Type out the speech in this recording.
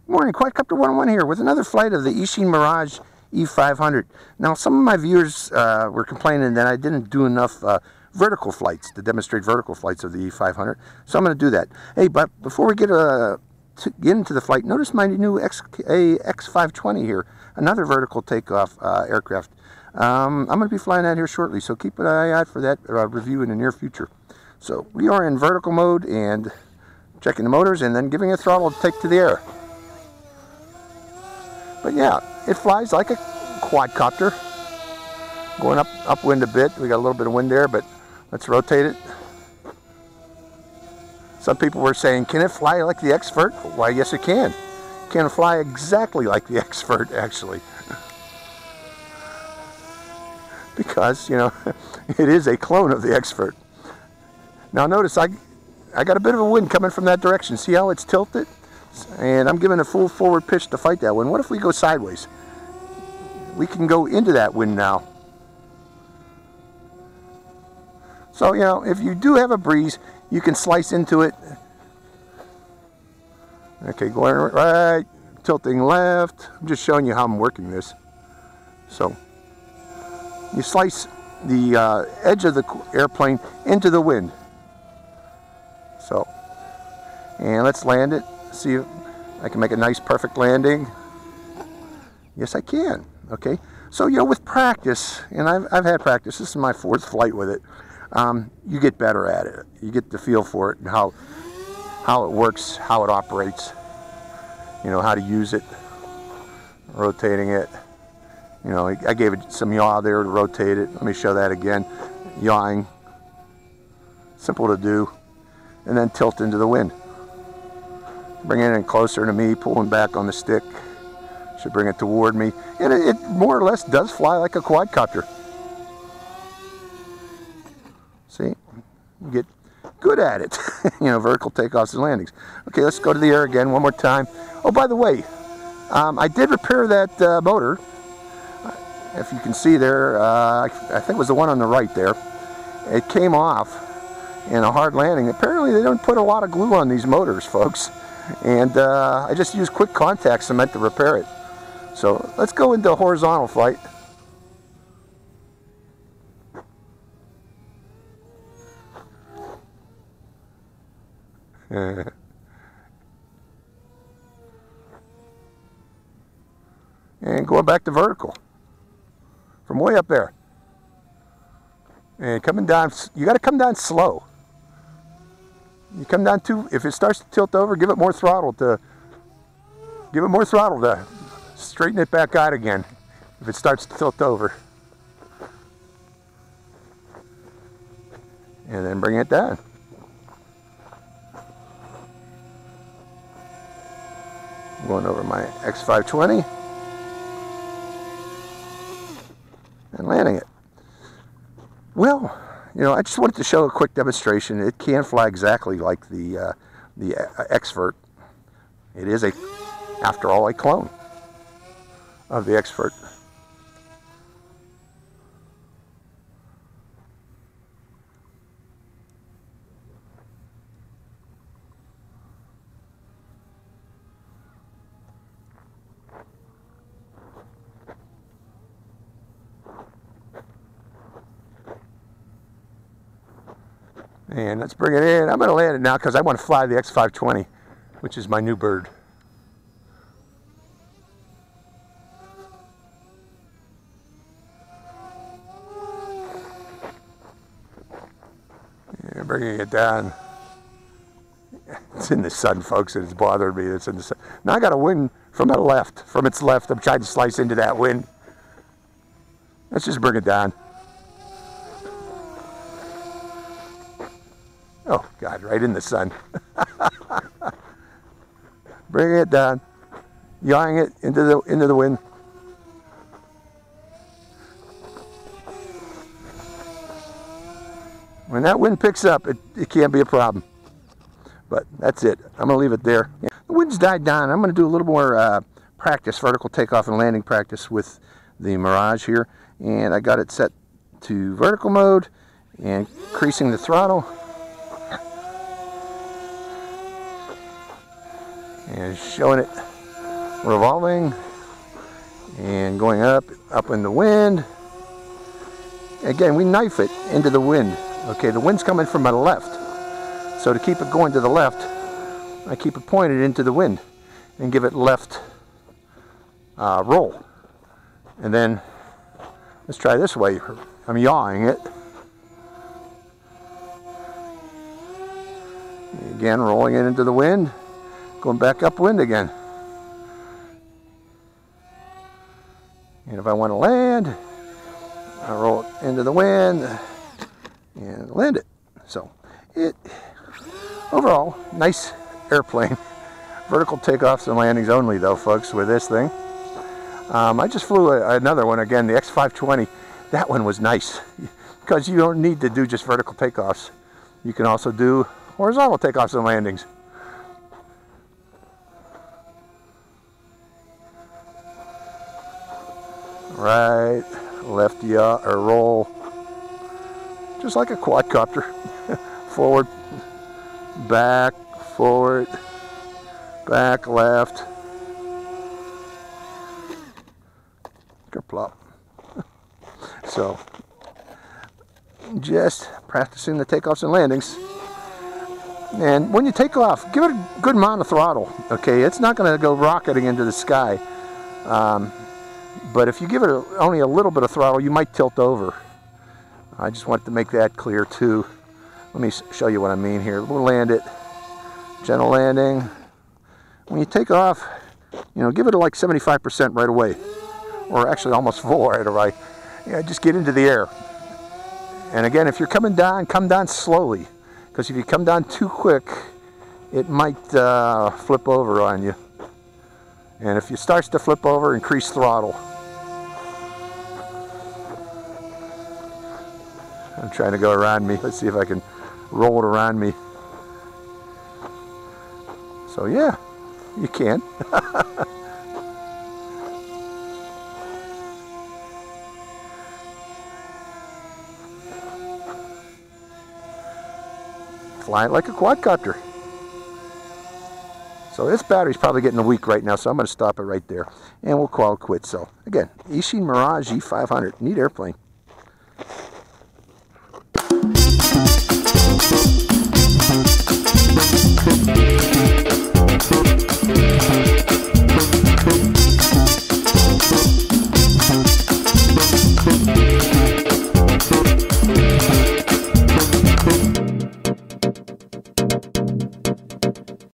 Good morning, Quadcopter 101 here with another flight of the Eachine Mirage E500. Now, some of my viewers were complaining that I didn't do enough vertical flights to demonstrate vertical flights of the E500, so I'm going to do that. Hey, but before we get into the flight, notice my new X520 here, another vertical takeoff aircraft. I'm going to be flying that here shortly, so keep an eye out for that review in the near future. So we are in vertical mode and checking the motors and then giving it throttle to take to the air. But yeah, it flies like a quadcopter, going upwind a bit. We got a little bit of wind there, but let's rotate it. Some people were saying, can it fly like the X-Vert? Why, yes it can. It can fly exactly like the X-Vert, actually. Because, you know, it is a clone of the X-Vert. Now notice, I got a bit of a wind coming from that direction. See how it's tilted? And I'm giving a full forward pitch to fight that wind. What if we go sideways? We can go into that wind now. So, you know, if you do have a breeze, you can slice into it. Okay, going right, tilting left. I'm just showing you how I'm working this. So, you slice the edge of the airplane into the wind. So, and let's land it. See if I can make a nice perfect landing. Yes, I can. Okay, so you know, with practice, and I've had practice, this is my 4th flight with it, you get better at it. You get the feel for it and how it works, how it operates, you know, how to use it, rotating it. You know, I gave it some yaw there to rotate it. Let me show that again. Yawing, simple to do, and then tilt into the wind. Bring it in closer to me, pulling back on the stick. Should bring it toward me. And it more or less does fly like a quadcopter. See? You get good at it. You know, vertical takeoffs and landings. Okay, let's go to the air again one more time. Oh, by the way, I did repair that motor. If you can see there, I think it was the one on the right there. It came off in a hard landing. Apparently they don't put a lot of glue on these motors, folks. And I just used quick contact cement to repair it. So let's go into a horizontal flight. And going back to vertical from way up there. And coming down, you got to come down slow. You come down if it starts to tilt over, give it more throttle to straighten it back out again if it starts to tilt over. And then bring it down. I'm going over my X520 and landing it. Well, you know, I just wanted to show a quick demonstration. It can fly exactly like the X-Vert. It is, after all, a clone of the X-Vert. And let's bring it in. I'm going to land it now because I want to fly the X520, which is my new bird. And bringing it down. It's in the sun, folks, and it's bothering me. It's in the sun. Now I got a wind from the left, from its left. I'm trying to slice into that wind. Let's just bring it down. Oh, God, right in the sun. Bringing it down, yawing it into the wind. When that wind picks up, it can't be a problem. But that's it. I'm going to leave it there. Yeah. The wind's died down. I'm going to do a little more practice, vertical takeoff and landing practice with the Mirage here. And I got it set to vertical mode and increasing the throttle. And showing it revolving and going up in the wind. Again, we knife it into the wind. Okay, the wind's coming from my left. So to keep it going to the left, I keep it pointed into the wind and give it left roll. And then, let's try this way. I'm yawing it. Again, rolling it into the wind, going back upwind again. And if I want to land, I roll it into the wind and land it. So overall, nice airplane. Vertical takeoffs and landings only though, folks, with this thing. I just flew another one again, the X520. That one was nice because you don't need to do just vertical takeoffs. You can also do horizontal takeoffs and landings. Right, left yaw or roll, just like a quadcopter. Forward, back, forward, back, left. Kerplop. So, just practicing the takeoffs and landings. And when you take off, give it a good amount of throttle. Okay, it's not going to go rocketing into the sky. But if you give it only a little bit of throttle, you might tilt over. I just want to make that clear too. Let me show you what I mean here. We'll land it. Gentle landing. When you take off, you know, give it like 75% right away. Or actually almost full right away. Yeah, just get into the air. And again, if you're coming down, come down slowly. Because if you come down too quick, it might flip over on you. And if it starts to flip over, increase throttle. I'm trying to go around me. Let's see if I can roll it around me. So yeah, you can. Fly it like a quadcopter. So this battery's probably getting weak right now, so I'm going to stop it right there. And we'll call it quits. So again, Eachine Mirage E500. Neat airplane.